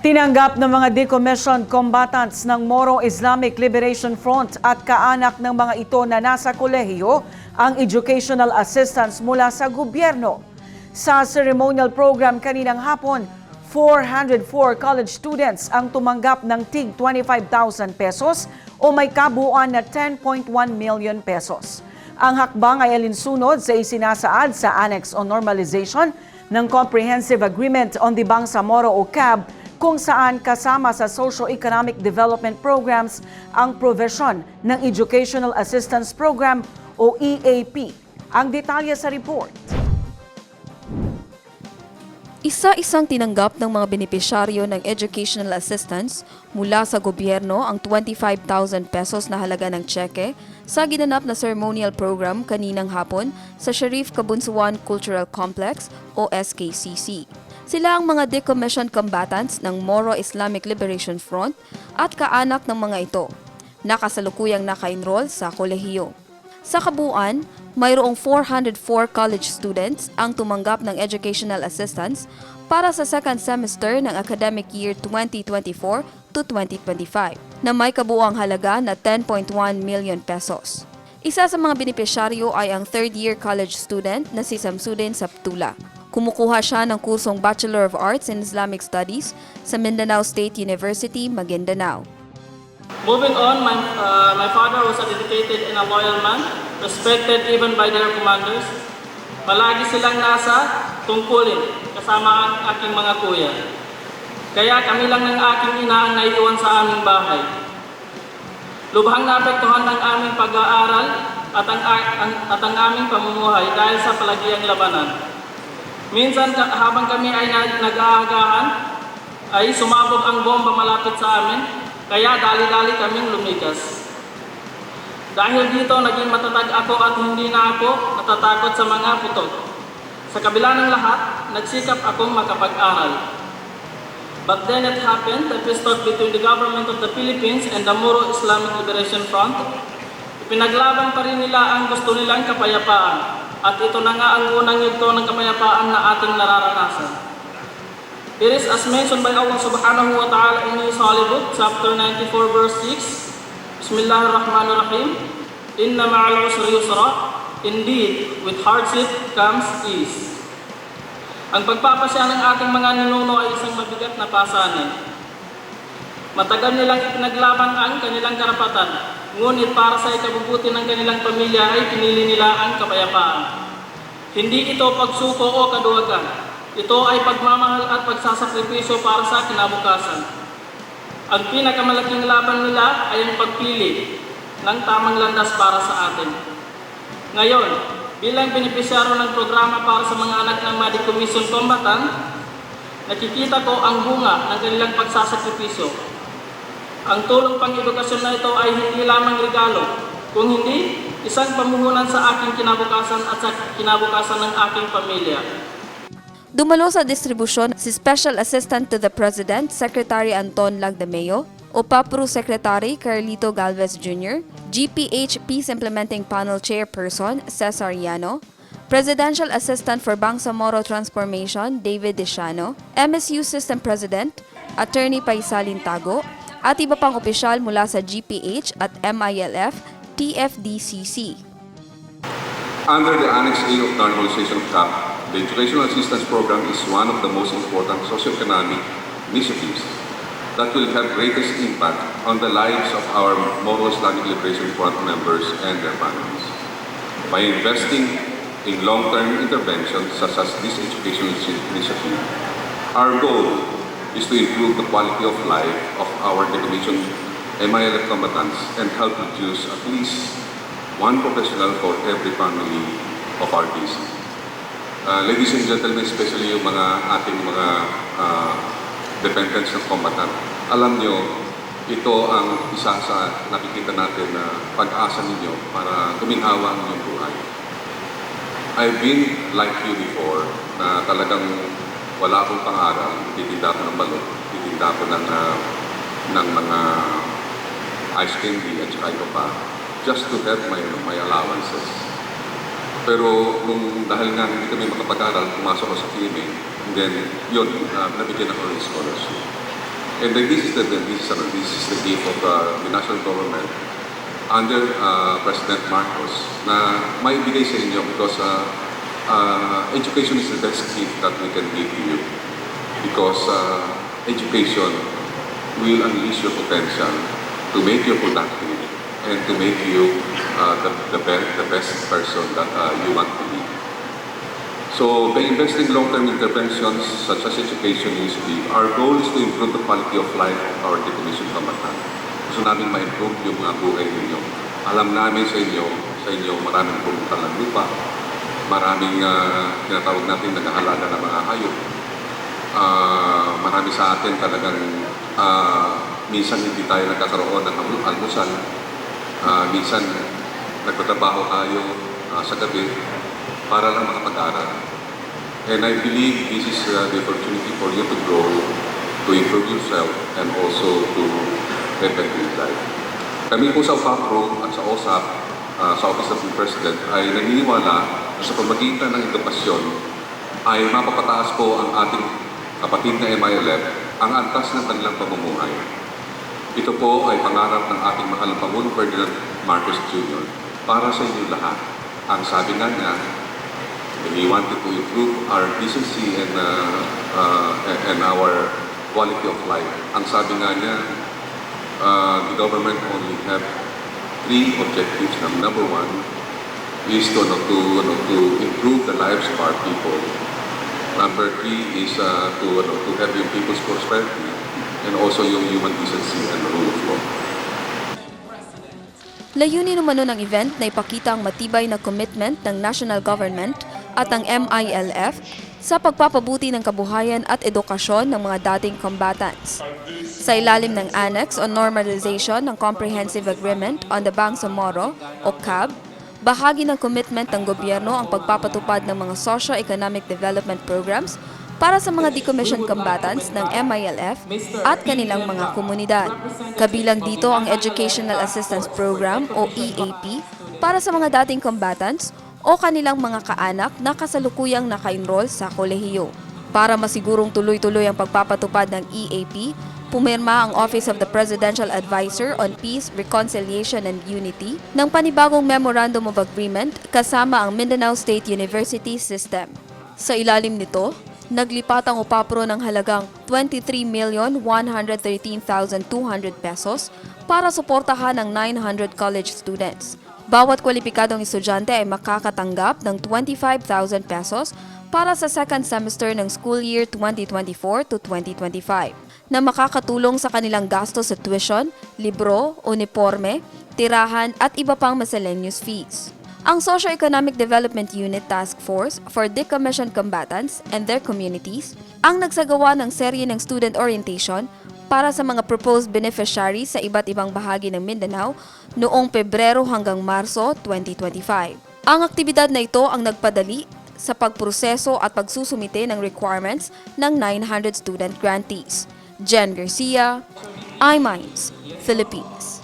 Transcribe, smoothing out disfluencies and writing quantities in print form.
Tinanggap ng mga decommissioned combatants ng Moro Islamic Liberation Front at kaanak ng mga ito na nasa kolehiyo ang educational assistance mula sa gobyerno. Sa ceremonial program kaninang hapon, 404 college students ang tumanggap ng tig 25,000 pesos o may kabuuan na 10.1 million pesos. Ang hakbang ay alinsunod sa isinasaad sa Annex on Normalization ng Comprehensive Agreement on the Bangsamoro o CAB, kung saan kasama sa Socio-Economic Development Programs ang provision ng Educational Assistance Program o EAP. Ang detalye sa report. Isa-isang tinanggap ng mga benepisyaryo ng educational assistance mula sa gobyerno ang 25,000 pesos na halaga ng tseke sa ginanap na ceremonial program kaninang hapon sa Sharif Kabunsuan Cultural Complex o SKCC. Sila ang mga decommissioned combatants ng Moro Islamic Liberation Front at kaanak ng mga ito, nakasalukuyang naka-enroll sa kolehiyo. Sa kabuuan, mayroong 404 college students ang tumanggap ng educational assistance para sa second semester ng academic year 2024 to 2025 na may kabuuang halaga na 10.1 million pesos. Isa sa mga benepisyaryo ay ang third-year college student na si Samsudin Saptula. Kumukuha siya ng kursong Bachelor of Arts in Islamic Studies sa Mindanao State University, Maguindanao. Moving on, my father was a dedicated and a loyal man, respected even by their commanders. Palagi silang nasa tungkulin kasama ang aking mga kuya. Kaya kami lang ng aking ina ang naiiwan sa aming bahay. Lubhang naapektuhan ng aming pag-aaral at ang aming pamumuhay dahil sa palagiang labanan. Minsan habang kami ay nag-aagahan, ay sumabog ang bomba malapit sa amin, kaya dali-dali kaming lumikas. Dahil dito, naging matatag ako at hindi na ako natatakot sa mga putok. Sa kabila ng lahat, nagsikap akong makapag-aral. But then it happened, the peace talk between the government of the Philippines and the Moro Islamic Liberation Front. Ipinaglaban pa rin nila ang gusto nilang kapayapaan. At ito na nga ang unang yugto ng kapayapaan na ating nararanasan. It is as mentioned by Allah subhanahu wa ta'ala in His Holy Book, chapter 94, verse 6. Bismillahirrahmanirrahim. Inna ma'al usri yusra. Indeed, with hardship comes ease. Ang pagpapasya ng ating mga ninuno ay isang mabigat na pasanin. Matagal nilang ipinaglaban ang kanilang karapatan, ngunit para sa ikabubuti ng kanilang pamilya ay pinili nila ang kapayapaan. Hindi ito pagsuko o kaduwagan. Ito ay pagmamahal at pagsasakripisyo para sa kinabukasan. Ang pinakamalaking laban nila ay ang pagpili ng tamang landas para sa atin. Ngayon, bilang benepisyaryo ng programa para sa mga anak ng mga decommissioned combatant, nakikita ko ang bunga ng kanilang pagsasakripisyo. Ang tulong pang-edukasyon na ito ay hindi lamang regalo, kung hindi, isang pamuhunan sa aking kinabukasan at sa kinabukasan ng aking pamilya. Dumalo sa distribusyon si Special Assistant to the President, Secretary Anton Lagdameo, OPAPRU Secretary Carlito Galvez Jr., GPH Peace Implementing Panel Chairperson Cesar Llano, Presidential Assistant for Bangsamoro Transformation David Desiano, MSU System President Attorney Paisalin Tago, at iba pang opisyal mula sa GPH at MILF, TFDCC. Under the Annex A of Normalization CAP, the Educational Assistance Program is one of the most important socioeconomic initiatives that will have greatest impact on the lives of our Moro Islamic Liberation Front members and their families. By investing in long-term interventions such as this educational initiative, our goal is to improve the quality of life of our decommissioned MILF combatants and help produce at least one professional for every family of our DC. Ladies and gentlemen, especially yung mga ating mga dependents ng combatant, alam nyo, ito ang isa sa nakikita natin na pag-asa ninyo para guminhawa ang inyong buhay. I've been like you before na talagang wala akong pang-aral, titinda ko ng balot, titinda ko ng mga ice candy at saka ito pa, just to have my allowances. Pero dahil nga hindi kami makapag-aral, pumasok ko sa PMA, and then yun, nabigyan ako ng scholarship. And then this is the gift of the national government under President Marcos na maibigay sa inyo because education is the best gift that we can give to you because education will unleash your potential to make you productive and to make you the best person that you want to be. So, by investing long-term interventions such as education initiative, our goal is to improve the quality of life of our decommissioned kabataan. Gusto namin ma-improve yung mga buhay ninyo. Alam namin sa inyo maraming pumunta ng lupa, maraming tinatawag natin naghahalaga ng mga hayop. Marami sa atin talagang minsan hindi tayo nagkakaroon ng almusal. Minsan nagtatrabaho tayo sa gabi para lang makapag-aral. And I believe this is the opportunity for you to grow, to improve yourself, and also to have a good life. Kami po sa UPAPRO at sa OSAP, sa Office of the President, ay naniniwala na sa pamagitan ng edukasyon ay mapapataas po ang ating kapatid na MILF ang antas ng kanilang pamumuhay. Ito po ay pangarap ng ating mahal na Pangulo Ferdinand Marcos Jr. para sa inyo lahat. Ang sabi nga niya, we wanted to improve our decency and our quality of life. Ang sabi nga niya, the government only have 3 objectives. Number 1 is to improve the lives of our people. Number 3 is to have yung people's prosperity and also yung human decency and the rule of law. Layunin naman ng event na ipakita ang matibay na commitment ng national government at ang MILF sa pagpapabuti ng kabuhayan at edukasyon ng mga dating combatants. Sa ilalim ng Annex on Normalization ng Comprehensive Agreement on the Bangsamoro o CAB, bahagi ng commitment ng gobyerno ang pagpapatupad ng mga socio-economic development programs para sa mga decommissioned combatants ng MILF at kanilang mga komunidad. Kabilang dito ang Educational Assistance Program o EAP para sa mga dating combatants o kanilang mga kaanak na kasalukuyang naka-enroll sa kolehiyo. Para masigurong tuloy-tuloy ang pagpapatupad ng EAP, pumirma ang Office of the Presidential Advisor on Peace, Reconciliation and Unity ng panibagong Memorandum of Agreement kasama ang Mindanao State University System. Sa ilalim nito, naglipat ang UPAPRO ng halagang 23,113,200 pesos para suportahan ang 900 college students. Bawat kwalipikadong estudyante ay makakatanggap ng 25,000 pesos para sa second semester ng school year 2024 to 2025 na makakatulong sa kanilang gasto sa tuition, libro, uniforme, tirahan at iba pang miscellaneous fees. Ang Socio-Economic Development Unit Task Force for Decommissioned Combatants and their communities ang nagsagawa ng serye ng student orientation para sa mga proposed beneficiaries sa iba't ibang bahagi ng Mindanao noong Pebrero hanggang Marso 2025. Ang aktibidad na ito ang nagpadali sa pagproseso at pagsusumite ng requirements ng 900 student grantees. Jen Garcia, iMinds, Philippines.